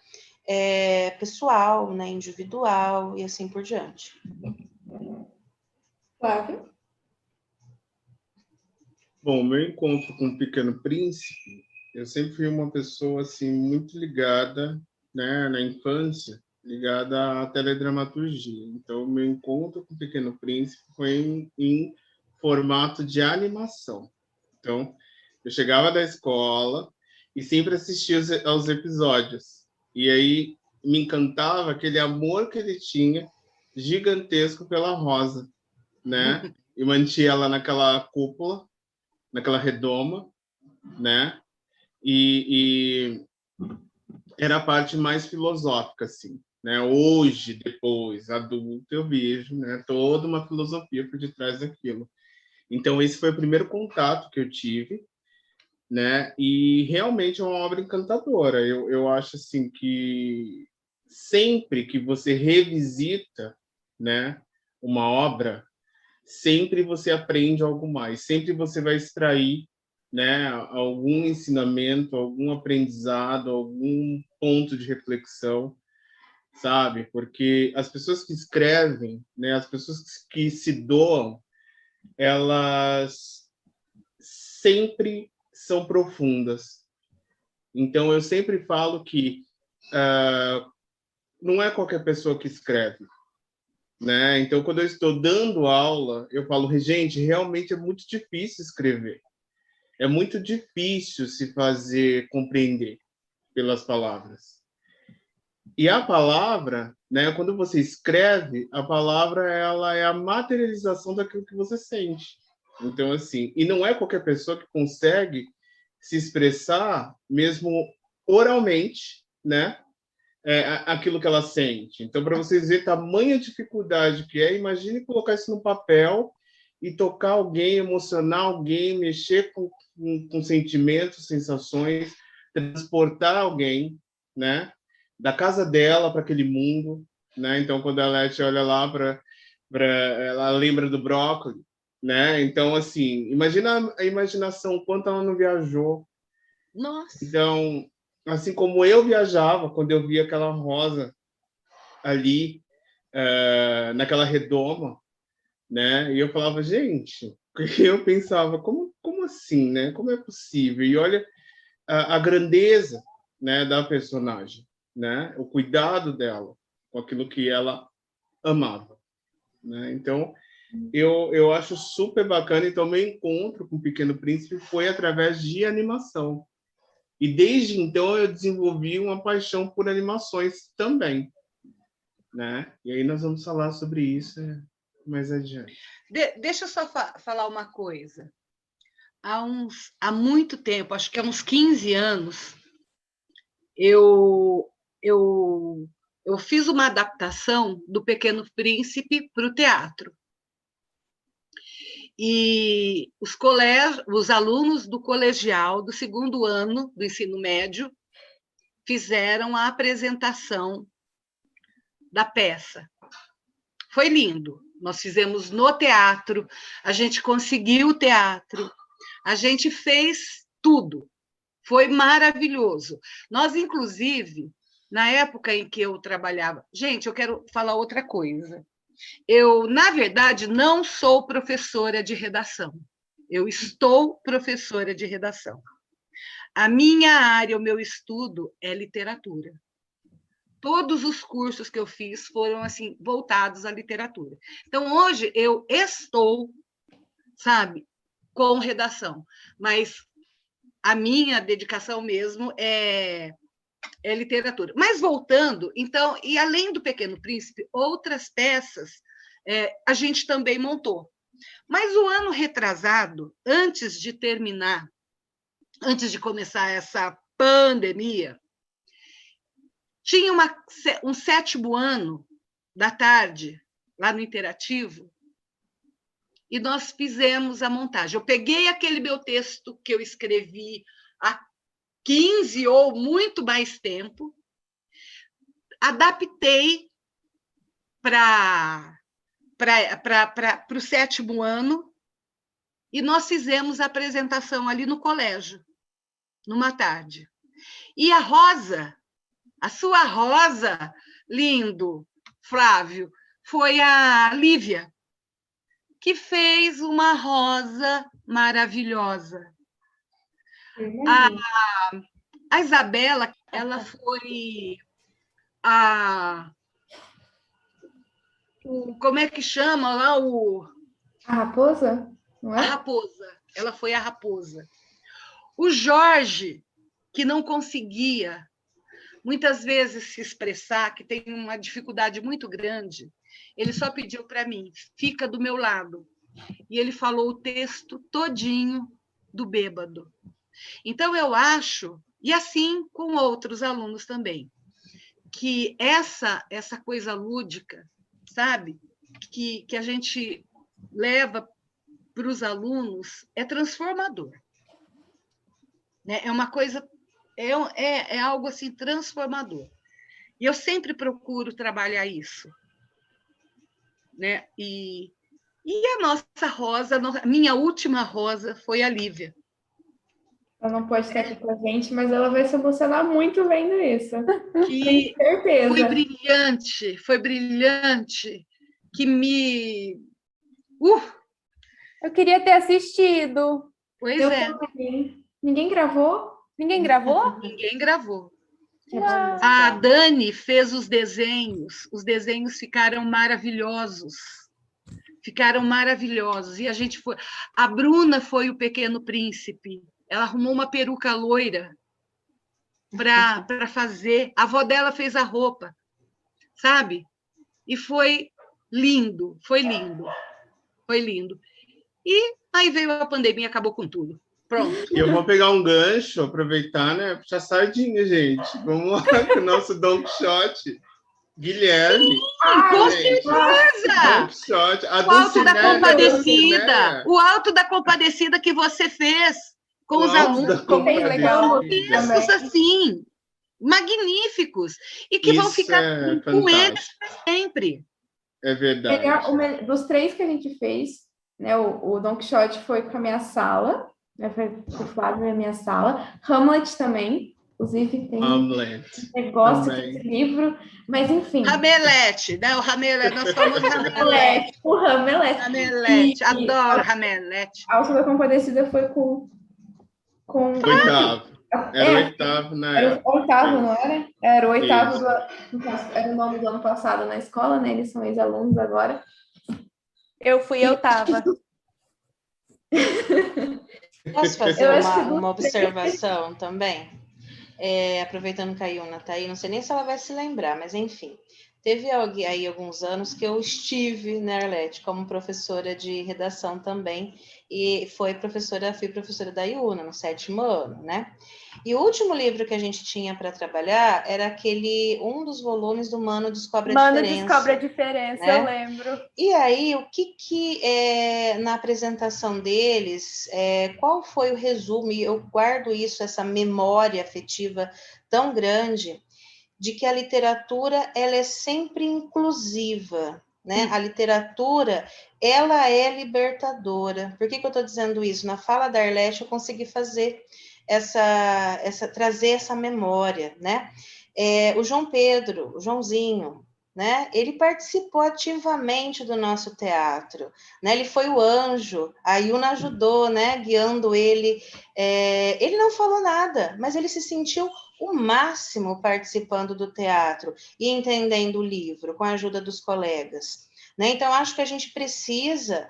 pessoal, né, individual e assim por diante. Flávio? Bom, meu encontro com o Pequeno Príncipe, eu sempre fui uma pessoa assim muito ligada, né, na infância, ligada à teledramaturgia. Então, meu encontro com o Pequeno Príncipe foi em formato de animação. Então, eu chegava da escola e sempre assistia aos episódios. E aí me encantava aquele amor que ele tinha gigantesco pela Rosa, né? E mantinha ela naquela cúpula, naquela redoma, né? E era a parte mais filosófica, assim, né? Hoje, depois, adulto, eu vejo, né, toda uma filosofia por detrás daquilo. Então, esse foi o primeiro contato que eu tive, né? E realmente é uma obra encantadora. Eu acho, assim, que sempre que você revisita né, uma obra, sempre você aprende algo mais, sempre você vai extrair, né, algum ensinamento, algum aprendizado, algum ponto de reflexão, sabe? Porque as pessoas que escrevem, né, as pessoas que se doam, elas sempre são profundas. Então, eu sempre falo que não é qualquer pessoa que escreve, né? Então, quando eu estou dando aula, eu falo, gente, realmente é muito difícil escrever. É muito difícil se fazer compreender pelas palavras. E a palavra, né, quando você escreve, a palavra ela é a materialização daquilo que você sente. Então, assim, e não é qualquer pessoa que consegue se expressar, mesmo oralmente, né, aquilo que ela sente. Então, para vocês verem tamanha dificuldade que é, imagine colocar isso no papel e tocar alguém, emocionar alguém, mexer com sentimentos, sensações, transportar alguém, né, da casa dela para aquele mundo, né? Então, quando a Leti olha lá ela lembra do brócolis, né? Então, assim, imagina a imaginação, quanto ela não viajou. Nossa! Então, assim como eu viajava quando eu via aquela rosa ali, naquela redoma, né? E eu falava, gente, eu pensava, como assim, né? Como é possível? E olha a grandeza, né, da personagem, né? O cuidado dela com aquilo que ela amava, né? Então, eu acho super bacana. Então, meu encontro com o Pequeno Príncipe foi através de animação. E desde então eu desenvolvi uma paixão por animações também, né? E aí nós vamos falar sobre isso mais adiante. Deixa eu só falar uma coisa. Há muito tempo, acho que há uns 15 anos, eu fiz uma adaptação do Pequeno Príncipe para o teatro. E os alunos do colegial, do segundo ano do ensino médio, fizeram a apresentação da peça. Foi lindo. Nós fizemos no teatro, a gente conseguiu o teatro, a gente fez tudo. Foi maravilhoso. Nós, inclusive, na época em que eu trabalhava... Gente, eu quero falar outra coisa. Eu, na verdade, não sou professora de redação. Eu estou professora de redação. A minha área, o meu estudo é literatura. Todos os cursos que eu fiz foram assim voltados à literatura. Então, hoje, eu estou, sabe, com redação, mas a minha dedicação mesmo é literatura. Mas voltando, então, e além do Pequeno Príncipe, outras peças a gente também montou. Mas o ano retrasado, antes de começar essa pandemia, tinha um 7º ano da tarde, lá no Interativo, e nós fizemos a montagem. Eu peguei aquele meu texto que eu escrevi há 15 ou muito mais tempo, adaptei para o 7º ano, e nós fizemos a apresentação ali no colégio, numa tarde. E a sua Rosa, lindo, Flávio, foi a Lívia, que fez uma rosa maravilhosa. A Isabela, ela foi como é que chama lá a raposa, não é? A raposa. Ela foi a raposa. O Jorge, que não conseguia muitas vezes se expressar, que tem uma dificuldade muito grande, ele só pediu para mim, fica do meu lado. E ele falou o texto todinho do Bêbado. Então, eu acho, e assim com outros alunos também, que essa coisa lúdica, sabe, que a gente leva para os alunos é transformador. Né? É uma coisa, é algo assim transformador. E eu sempre procuro trabalhar isso. né? E a nossa Rosa, minha última Rosa foi a Lívia. Ela não pode estar aqui com a gente, mas ela vai se emocionar muito vendo isso. Que Tenho certeza. foi brilhante, que me... Eu queria ter assistido. Pois Eu é, também. Ninguém gravou? Ninguém gravou? ninguém gravou. Não. A Dani fez os desenhos ficaram maravilhosos. Ficaram maravilhosos. E a gente foi. A Bruna foi o Pequeno Príncipe. Ela arrumou uma peruca loira para fazer. A avó dela fez a roupa, sabe? E foi lindo, foi lindo, foi lindo. E aí veio a pandemia e acabou com tudo. Pronto. E eu vou pegar um gancho, aproveitar, né? Puxar sardinha, gente. Vamos lá com o nosso Don Quixote. Guilherme. Com gente. certeza! Don Quixote. A O Alto da Dulcinea, Compadecida. O Alto da Compadecida que você fez com O os Alto da alunos. Compadecida. Textos assim, magníficos. E que vão Isso ficar é com eles fantástico. para sempre. É verdade. Dos 3 que a gente fez, né, o Don Quixote foi com a minha sala, né, foi com o Flávio e a minha sala. Hamlet também, inclusive tem Hamlet. negócio também. desse livro, mas enfim. Ramelete, né? O Ramelete, nós falamos Ramelete. O Hamlet. Ramelete, adoro Ramelete. A Alto da Compadecida foi com Oitavo. Era o oitavo na Era época. o oitavo, não era? Era o oitavo, Isso. era o nome do ano passado na escola, né? Eles são ex-alunos agora. Eu fui, eu tava. Posso fazer Eu acho que uma observação também? Aproveitando que a Iuna está aí, não sei nem se ela vai se lembrar, mas enfim. Teve aí alguns anos que eu estive na Arlete como professora de redação também, e fui professora da Iuna no 7º ano, né? E o último livro que a gente tinha para trabalhar era um dos volumes do Mano Descobre a Diferença. Mano Descobre a Diferença, né? Eu lembro. E aí, o que na apresentação deles, qual foi o resumo? E eu guardo isso, essa memória afetiva tão grande, de que a literatura ela é sempre inclusiva, né? A literatura ela é libertadora. Por que eu estou dizendo isso? Na fala da Arlete eu consegui fazer trazer essa memória, né? O João Pedro, o Joãozinho, né? Ele participou ativamente do nosso teatro, né? Ele foi o anjo, a Iuna ajudou, né? Guiando ele. Ele não falou nada, mas ele se sentiu o máximo participando do teatro e entendendo o livro com a ajuda dos colegas, né? Então, acho que a gente precisa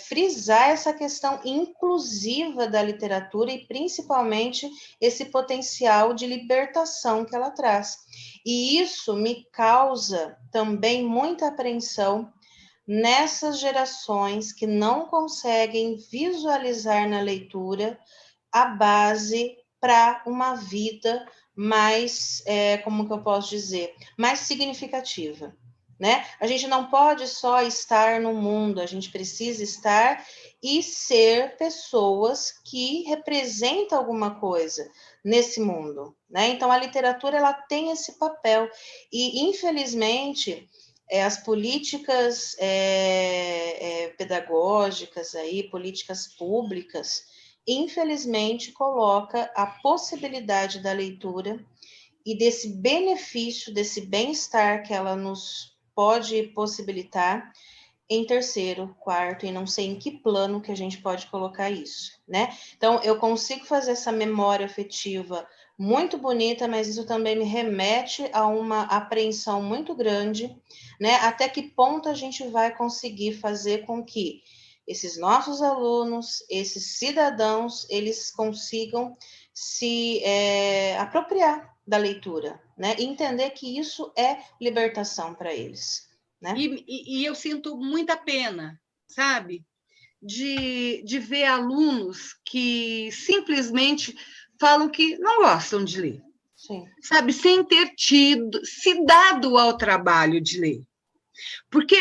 frisar essa questão inclusiva da literatura e, principalmente, esse potencial de libertação que ela traz. E isso me causa também muita apreensão nessas gerações que não conseguem visualizar na leitura a base para uma vida mais, como que eu posso dizer, mais significativa, né? A gente não pode só estar no mundo, a gente precisa estar e ser pessoas que representam alguma coisa nesse mundo, né? Então, a literatura, ela tem esse papel e, infelizmente, as políticas pedagógicas, políticas públicas, infelizmente, coloca a possibilidade da leitura e desse benefício, desse bem-estar que ela nos pode possibilitar em 3º, 4º, e não sei em que plano que a gente pode colocar isso, né? Então, eu consigo fazer essa memória afetiva muito bonita, mas isso também me remete a uma apreensão muito grande, né? Até que ponto a gente vai conseguir fazer com que esses nossos alunos, esses cidadãos, eles consigam se apropriar da leitura, né? E entender que isso é libertação para eles, né? E eu sinto muita pena, sabe? De ver alunos que simplesmente falam que não gostam de ler. Sim. Sabe? Sem ter se dado ao trabalho de ler. Porque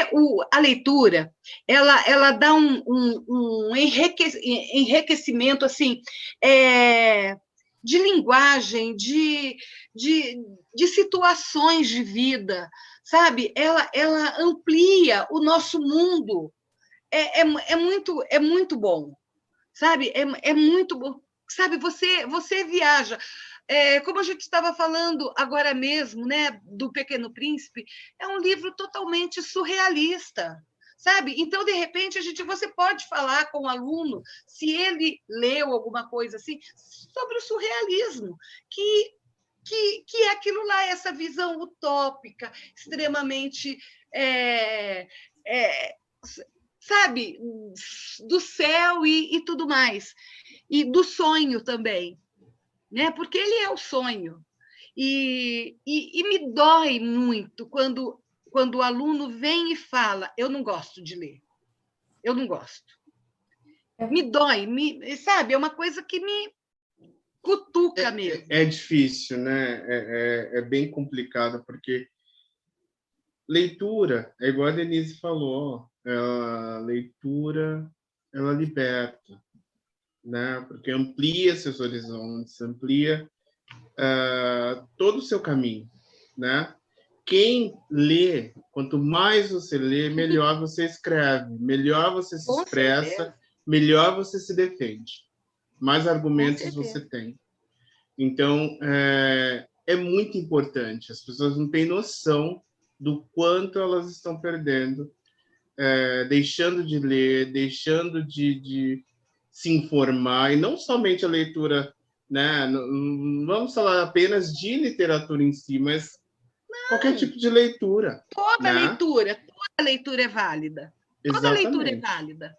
a leitura, ela dá um enriquecimento, assim, de linguagem, de situações de vida, sabe? Ela amplia o nosso mundo. É muito bom, sabe? É muito bom. Sabe, você viaja. Como a gente estava falando agora mesmo, né, do Pequeno Príncipe, é um livro totalmente surrealista, sabe? Então, de repente, você pode falar com o aluno, se ele leu alguma coisa assim, sobre o surrealismo, que é aquilo lá, essa visão utópica, extremamente, sabe, do céu e tudo mais, e do sonho também, né? Porque ele é o sonho. E me dói muito quando o aluno vem e fala: eu não gosto de ler, eu não gosto. Me dói, sabe? É uma coisa que me cutuca mesmo. É difícil, né? É bem complicado, porque leitura, é igual a Denise falou, a leitura, ela liberta, né? Porque amplia seus horizontes, amplia todo o seu caminho, né? Quem lê, quanto mais você lê, melhor você escreve, melhor você se expressa, melhor você se defende, mais argumentos você tem. Então, é muito importante. As pessoas não têm noção do quanto elas estão perdendo, deixando de ler, deixando de se informar, e não somente a leitura, né? Não vamos falar apenas de literatura em si, mas qualquer tipo de leitura. Toda leitura é válida. Toda leitura é válida.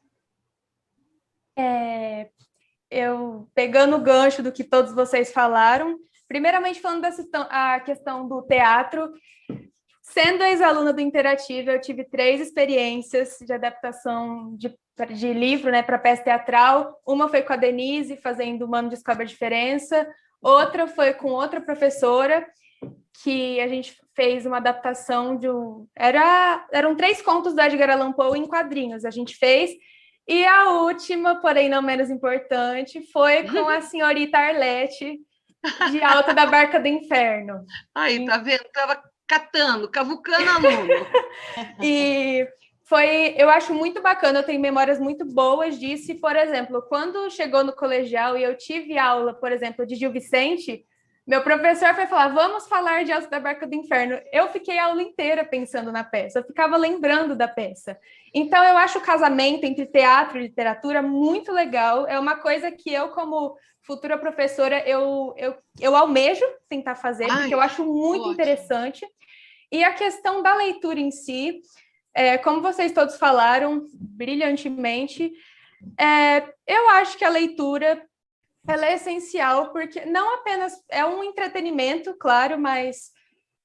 Eu, pegando o gancho do que todos vocês falaram, primeiramente falando a questão do teatro, sendo ex-aluna do Interativo, eu tive 3 experiências de adaptação de livro, né, para peça teatral. Uma foi com a Denise, fazendo O Humano Descobre a Diferença. Outra foi com outra professora, que a gente fez uma adaptação eram 3 contos do Edgar Allan Poe em quadrinhos. A gente fez. E a última, porém não menos importante, foi com a senhorita Arlete, de Alta da Barca do Inferno. Aí, tá vendo? Tava cavucando aluno. E eu acho muito bacana, eu tenho memórias muito boas disso. E, por exemplo, quando chegou no colegial e eu tive aula, por exemplo, de Gil Vicente, meu professor foi falar: vamos falar de Alta da Barca do Inferno. Eu fiquei a aula inteira pensando na peça, eu ficava lembrando da peça. Então, eu acho o casamento entre teatro e literatura muito legal. É uma coisa que eu, como futura professora, eu almejo tentar fazer, porque eu acho muito interessante. E a questão da leitura em si, como vocês todos falaram brilhantemente, eu acho que a leitura ela é essencial, porque não apenas é um entretenimento, claro, mas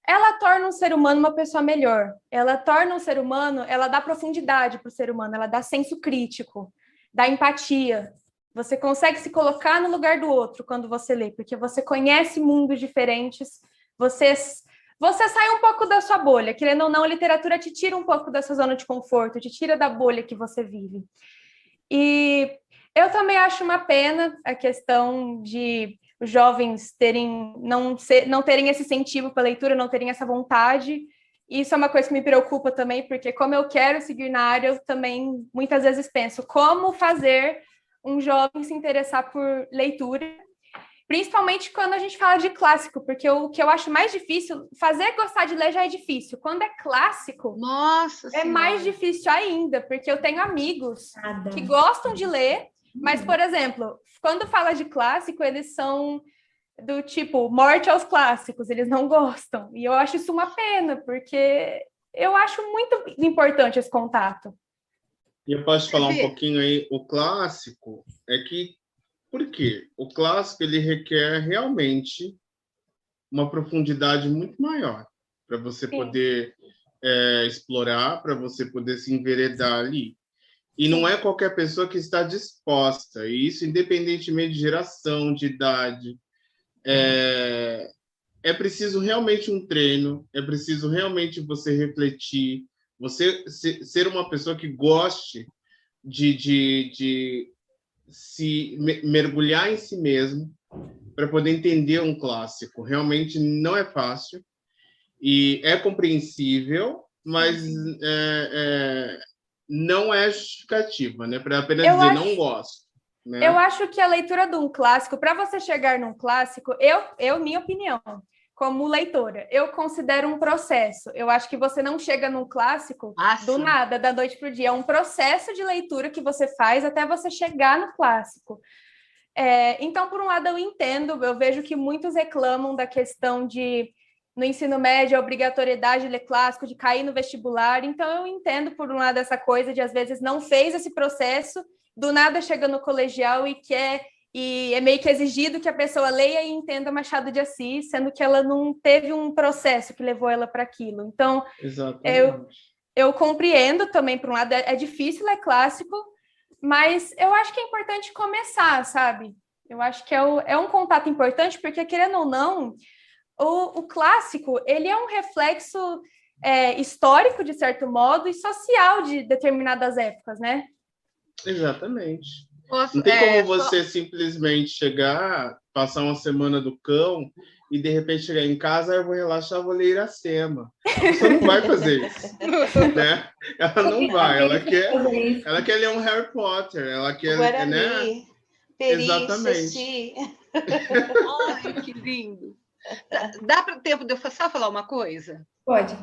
ela torna um ser humano uma pessoa melhor. Ela torna um ser humano, ela dá profundidade para o ser humano, ela dá senso crítico, dá empatia. Você consegue se colocar no lugar do outro quando você lê, porque você conhece mundos diferentes, você sai um pouco da sua bolha. Querendo ou não, a literatura te tira um pouco da sua zona de conforto, te tira da bolha que você vive. E eu também acho uma pena a questão de os jovens não terem esse incentivo para a leitura, não terem essa vontade. Isso é uma coisa que me preocupa também, porque como eu quero seguir na área, eu também muitas vezes penso como fazer um jovem se interessar por leitura, principalmente quando a gente fala de clássico, porque o que eu acho mais difícil, fazer gostar de ler já é difícil. Quando é clássico, é mais difícil ainda, porque eu tenho amigos que gostam de ler, mas, por exemplo, quando fala de clássico, eles são do tipo, morte aos clássicos, eles não gostam. E eu acho isso uma pena, porque eu acho muito importante esse contato. E eu posso falar um pouquinho aí, o clássico por quê? O clássico, ele requer realmente uma profundidade muito maior para você poder explorar, para você poder se enveredar ali. E não é qualquer pessoa que está disposta, e isso independentemente de geração, de idade. É preciso realmente um treino, é preciso realmente você refletir, você ser uma pessoa que goste de se mergulhar em si mesmo para poder entender um clássico. Realmente não é fácil. E é compreensível, mas não é justificativa, né? Para apenas dizer não gosto. Né? Eu acho que a leitura de um clássico, para você chegar num clássico, minha opinião, como leitora, eu considero um processo. Eu acho que você não chega num clássico do nada, da noite para o dia. É um processo de leitura que você faz até você chegar no clássico. Então, por um lado, eu entendo, eu vejo que muitos reclamam da questão de, no ensino médio, a obrigatoriedade de ler clássico, de cair no vestibular. Então, eu entendo, por um lado, essa coisa de, às vezes, não fez esse processo, do nada chega no colegial e é meio que exigido que a pessoa leia e entenda Machado de Assis, sendo que ela não teve um processo que levou ela para aquilo. Então, eu compreendo também, por um lado, é difícil ler clássico, mas eu acho que é importante começar, sabe? Eu acho que é um contato importante, porque, querendo ou não, o clássico, ele é um reflexo histórico, de certo modo, e social de determinadas épocas, né? Exatamente. Não tem como você simplesmente chegar, passar uma semana do cão e, de repente, chegar em casa, eu vou relaxar, vou ler Iracema. Você não vai fazer isso, né? Ela não vai. Ela quer ler um Harry Potter. Ela quer, Guarani, né? Peri, Exatamente. Ceci. Ai, que lindo. Dá para tempo de eu só falar uma coisa? Pode.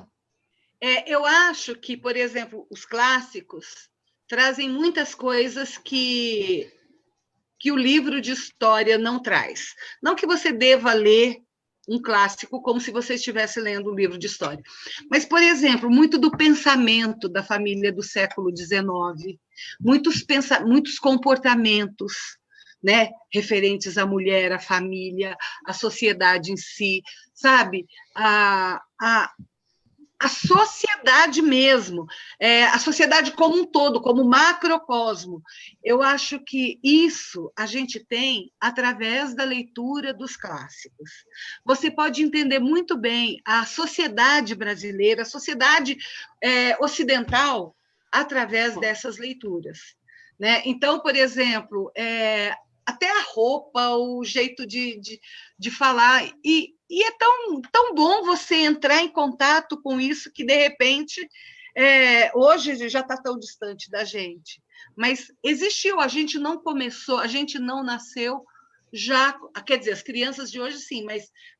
Eu acho que, por exemplo, os clássicos trazem muitas coisas que o livro de história não traz. Não que você deva ler um clássico como se você estivesse lendo um livro de história. Mas, por exemplo, muito do pensamento da família do século XIX, muitos comportamentos, né, referentes à mulher, à família, à sociedade em si, sabe? A sociedade mesmo, a sociedade como um todo, como macrocosmo. Eu acho que isso a gente tem através da leitura dos clássicos. Você pode entender muito bem a sociedade brasileira, a sociedade ocidental, através dessas leituras. Né? Então, por exemplo, até a roupa, o jeito de falar, e é tão bom você entrar em contato com isso que, de repente, hoje já está tão distante da gente. Mas existiu, a gente não começou, a gente não nasceu já, quer dizer, as crianças de hoje sim,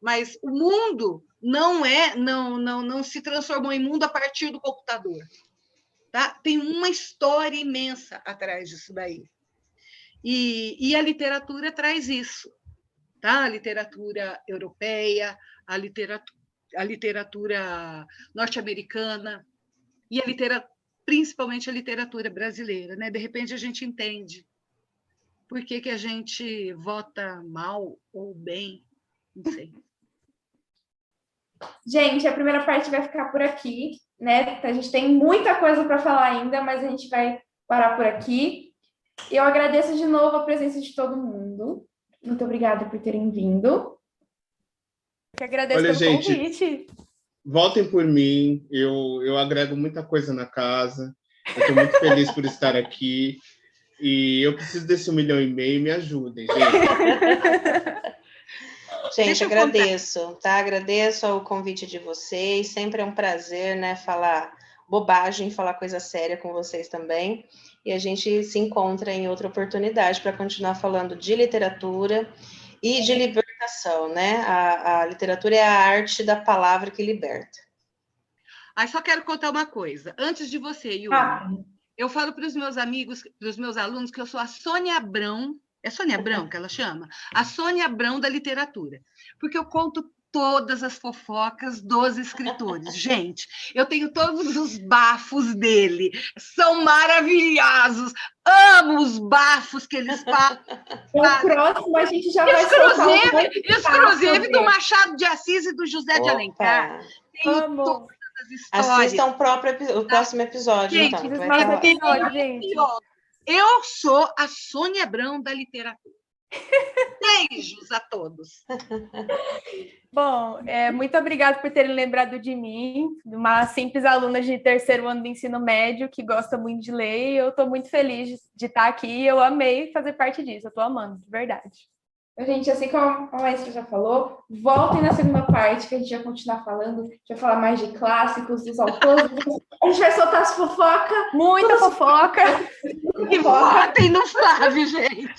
mas o mundo não se transformou em mundo a partir do computador. Tá? Tem uma história imensa atrás disso daí. E a literatura traz isso. Tá? A literatura europeia, a literatura norte-americana e principalmente a literatura brasileira. Né? De repente, a gente entende por que a gente vota mal ou bem, não sei. Gente, a primeira parte vai ficar por aqui, né? A gente tem muita coisa para falar ainda, mas a gente vai parar por aqui. Eu agradeço de novo a presença de todo mundo. Muito obrigada por terem vindo. Eu que agradeço pelo convite. Voltem por mim. Eu agrego muita coisa na casa. Eu estou muito feliz por estar aqui. E eu preciso desse 1,5 milhão. Me ajudem, gente. Gente, agradeço, tá? Agradeço ao convite de vocês. Sempre é um prazer, né? Falar bobagem, falar coisa séria com vocês também. E a gente se encontra em outra oportunidade para continuar falando de literatura e de libertação, né? A literatura é a arte da palavra que liberta. Só quero contar uma coisa. Antes de você, Yuri, eu falo para os meus amigos, para os meus alunos, que eu sou a Sônia Abrão. É Sônia Abrão que ela chama? A Sônia Abrão da literatura. Porque eu conto todas as fofocas dos escritores. Gente, eu tenho todos os bafos dele. São maravilhosos. Amo os bafos que eles falam. O próximo a gente já vai soltar. Exclusive do Machado de Assis e do José de Alencar. Tenho todas as histórias. Assistam o próximo episódio, gente, então. Gente. Eu sou a Sônia Abrão da literatura. Beijos a todos. Bom, muito obrigada por terem lembrado de mim, uma simples aluna de 3º ano do ensino médio que gosta muito de ler, e eu estou muito feliz de estar aqui, eu amei fazer parte disso, eu estou amando, de verdade. Gente, assim como a maestra já falou, voltem na segunda parte, que a gente vai continuar falando, a gente vai falar mais de clássicos, dos autores, a gente vai soltar as fofocas. Muita fofoca. E votem no Flávio, gente.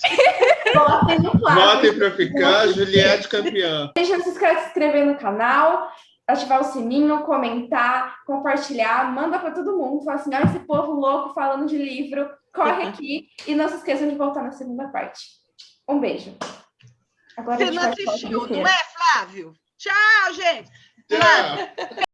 Votem no Flávio. Votem para ficar, Juliette campeã. Deixa se inscrever no canal, ativar o sininho, comentar, compartilhar, manda para todo mundo, fala assim, olha esse povo louco falando de livro, corre aqui e não se esqueçam de voltar na segunda parte. Um beijo. Agora Você não assistiu, não é, Flávio? Tchau, gente. Tchau.